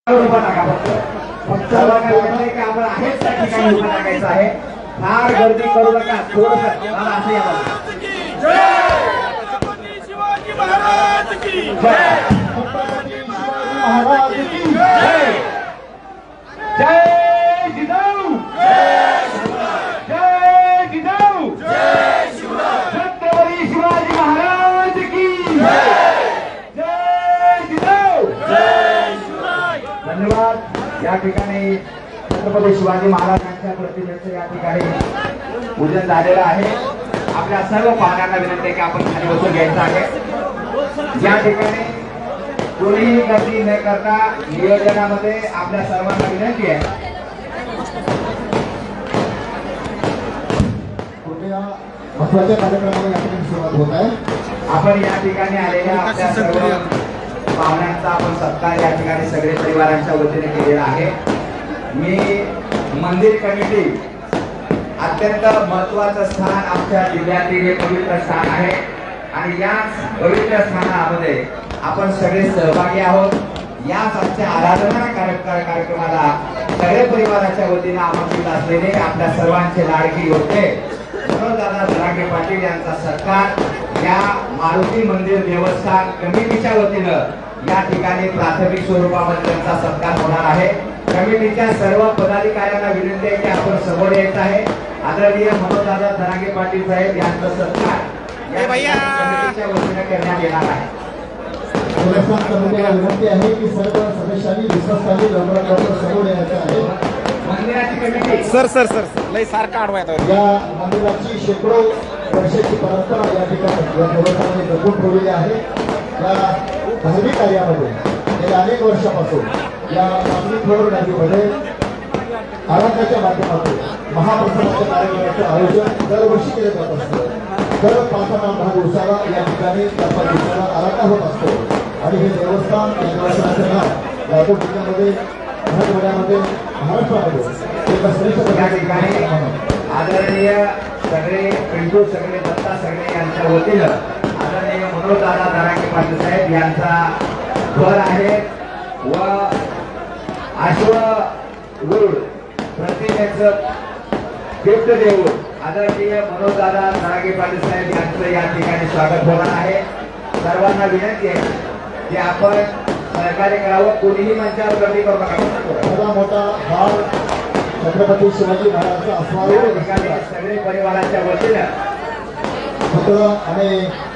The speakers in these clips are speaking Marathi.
उभा टाका फक्त सर्वांना वाटतंय की आपण आहेच त्या ठिकाणी उभा टाकायचं आहे. फार गर्दी करू नका. थोडंसं असं या बाजूला. छत्रपती शिवाजी महाराज की जय. छत्रपती शिवाजी महाराज की जय. जय जिजाऊ. जय जिजाऊ. छत्रपती शिवाजी महाराज की जय जिजाऊ. धन्यवाद. या ठिकाणी छत्रपती शिवाजी महाराजांच्या प्रतिमेचं या ठिकाणी पूजन झालेलं आहे. आपल्या सर्व पाहुण्यांना विनंती आहे की आपण खाली बसून घ्यायचं आहे. या ठिकाणी कोणीही गर्दी न करता नियोजनामध्ये आपल्या सर्वांना विनंती आहे. कृपया महत्वाच्या कार्यक्रमाला या ठिकाणी सुरुवात होत आहे. आपण या ठिकाणी आलेल्या आपल्या सर्व पाहुण्यांचा आपण सत्कार या ठिकाणी सगळे परिवारांच्या वतीने केलेला आहे. मी मंदिर कमिटी अत्यंत महत्वाचं स्थान आमच्या जिल्ह्यातील हे पवित्र स्थान आहे आणि याच पवित्र स्थानामध्ये आपण सगळे सहभागी आहोत. याच आमच्या आराधना कार्यक्रमाला सगळे परिवाराच्या वतीने आमंत्रित असलेले आपल्या सर्वांचे लाडके योद्धे मनोजदादा जरांगे पाटील यांचा सत्कार या मारुती मंदिर देवस्थान कमिटीच्या वतीनं या ठिकाणी प्राथमिक स्वरूपामध्ये त्यांचा सत्कार होणार आहे. कमिटीच्या सर्व पदाधिकाऱ्यांना विनंती आहे की आपण समोर यायचं आहे. आदरणीय मनोजदादा जरांगे पाटील साहेब यांचा सत्कार या कमिटीच्या वतीने करण्यात येणार आहे. देवस्थान कमिटीला विनंती आहे की सर्व सदस्यांनी विश्वासाने लवकरात समोर यायचं आहे. मंदिराची कमिटी सर लय सारखा आडवा येतो. या मंदिराची शेकडो वर्षाची परंपरा या ठिकाणी या देवस्थानाने जपून ठेवलेली आहे. या धार्मिक कार्यामध्ये गेल्या अनेक वर्षापासून या मागणी फ्लोअर नदीमध्ये आराधनाच्या माध्यमातून महाप्रसादाच्या कार्यक्रमाचं आयोजन दरवर्षी केले जात असतं. दर 5-10 दिवसाला या ठिकाणी 4-5 दिवसाला आराधना होत असतो आणि हे देवस्थान या देवस्थानाचं नाव लातूर जिल्ह्यामध्ये मराठवाड्यामध्ये महाराष्ट्रामध्ये एका श्रेष्ठ या ठिकाणी आदरणीय सगळे पिंटू सगळे दत्ता सगळे यांच्या वतीनं आदरणीय मनोजदादा जरांगे पाटील साहेब यांचा घर आहे व अश्वरूढ प्रतिमेचं गिफ्ट देऊन आदरणीय मनोजदादा जरांगे पाटील साहेब यांचं या ठिकाणी स्वागत होणार आहे. सर्वांना विनंती आहे की आपण सहकार्य करावं. कोणीही मंचावर गर्दी करू नका. एवढा मोठा हार छत्रपती शिवाजी महाराजांचा असणार या ठिकाणी सगळे परिवाराच्या वतीनं आणि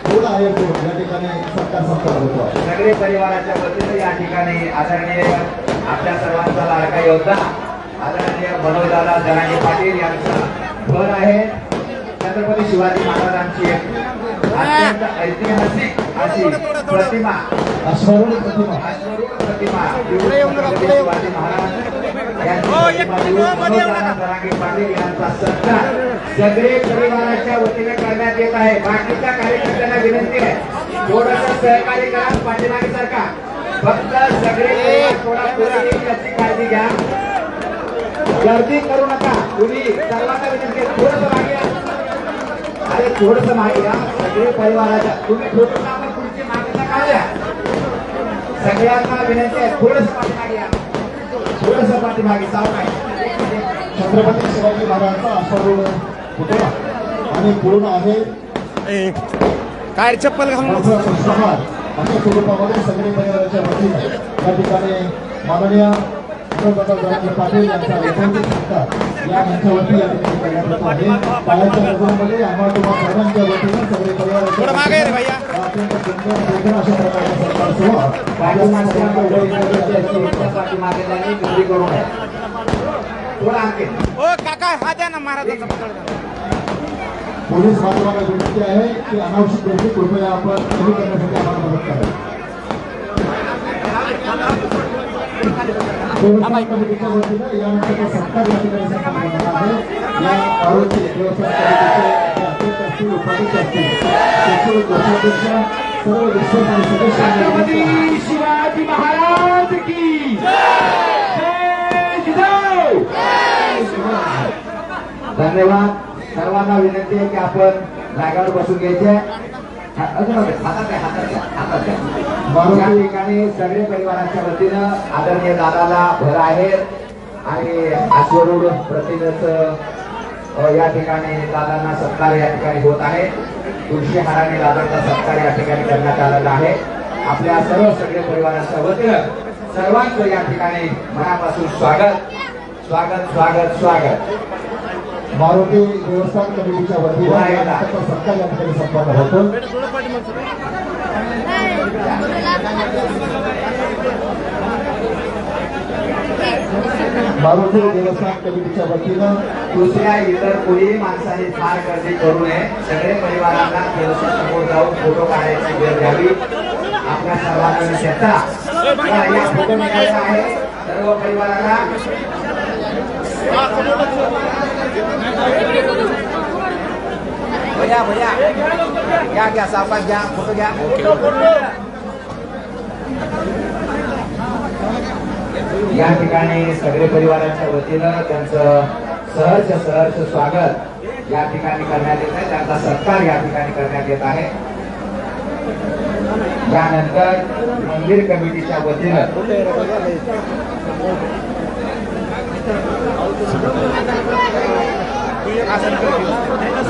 पूर्ण आयोग या ठिकाणी सत्कार संस्कार होतो. सगळे परिवाराच्या वतीने या ठिकाणी आदरणीय आपल्या सर्वांचा लाडका योद्धा आदरणीय मनोजदादा जरांगे पाटील यांचा घर आहे. छत्रपती शिवाजी महाराजांची अत्यंत ऐतिहासिक अशी प्रतिमा अश्वरूढ प्रतिमा शिवाजी महाराज मनोजदादा जरांगे पाटील यांचा सत्कार सगळे परिवाराच्या वतीने करण्यात येत आहे. बाकीच्या कार्यकर्त्यांना विनंती आहे थोडंसं सहकार्य करा. पाठीमागे सारखा फक्त सगळे थोडा याची काळजी घ्या. गर्दी करू नका. तुम्ही सर्वांना विनंती आहे थोडंसं मागे या. अरे थोडंसं मागे या. सगळे परिवाराच्या तुम्ही थोडंसं आपण पुढची मागणी काढूया. सगळ्यांना विनंती आहे थोडंसं पाठीमागे या. थोडंसं पाठीमागे सावकाश. छत्रपती शिवाजी महाराजांचा अश्वरूढ पुतळा आणि पूर्ण आहे काय चप्पल घालून संस्कार अशा स्वरूपामध्ये सगळे परिवाराच्या वतीने या ठिकाणी माननीय मनोजदादा जरांगे पाटील यांचा ऐतिहासिक सत्कार या मंचावरती या ठिकाणी करण्यात येतो आहे. पायाच्या नजरेमध्ये आम्हाला तुम्हाला सर्वांच्या वतीने सगळे थोडं मागे रे भैया. परिवाराच्या अत्यंत सुंदर वेगळा अशा प्रकारचा सत्कार सोहळा पाठीमागे जाणे गर्दी करू नये. थोडा आणखी ओ काका हा द्या ना महाराजांचा पकड द्या. पोलीस बांधवांना विनंती आहे की अनावश्यक गर्दी कृपया आपण कमी करण्यासाठी आम्हाला मदत करावी. देवस्थान कमिटीच्या वतीनं यानंतर सत्कार या ठिकाणी संपन्न होणार आहे. या आरोग्य देवस्थान कमिटीचे अध्यक्ष असतील उपाध्यक्ष असतील त्याचे कोषाध्यक्ष सर्व विश्वास आणि सदस्यांनी शिवाजी महाराज की जय जिजाऊ. धन्यवाद. सर्वांना विनंती आहे की आपण जागेवर बसून घ्यायचे. या ठिकाणी सगळे परिवाराच्या वतीनं आदरणीय दादाला भर आहे आणि आश्वरूढ प्रतिनिध या ठिकाणी दादांना सत्कार या ठिकाणी होत आहे. तुळशी हाराने दादांचा सत्कार या ठिकाणी करण्यात आलेला आहे. आपल्या सर्व सगळे परिवाराच्या वतीनं सर्वांचं या ठिकाणी मनापासून स्वागत स्वागत स्वागत स्वागत. मारुती देवस्थान कमिटीच्या वतीने या नाटकाचा सत्कार या ठिकाणी संपन्न होतो. मारुती देवस्थान कमिटीच्या वतीनं दुसऱ्या इतर कोणीही माणसाने फार गर्दी करू नये. सगळे परिवारांना थोडंसं समोर जाऊन फोटो काढायची वेळ द्यावी. आपल्या सर्वांना शेता या फोटो निघायचा आहे सर्व परिवाराला. भैया भैया घ्या घ्या सावकाश घ्या फोटो घ्या. या ठिकाणी सगळे परिवाराच्या वतीनं त्यांचं सहर्ष स्वागत या ठिकाणी करण्यात येत आहे. त्यांचा सत्कार या ठिकाणी करण्यात येत आहे. यानंतर मंदिर कमिटीच्या वतीनं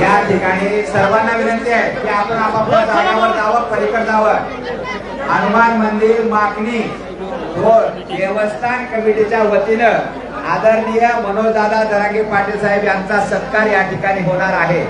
या ठिकाणी सर्वांना विनंती आहे की आपण आपापल्या जागावर जावं, पलीकडे जावं. हनुमान मंदिर मागणी देवस्थान कमिटीच्या वतीनं आदरणीय मनोजदादा जरांगे पाटील साहेब यांचा सत्कार या ठिकाणी होणार आहे.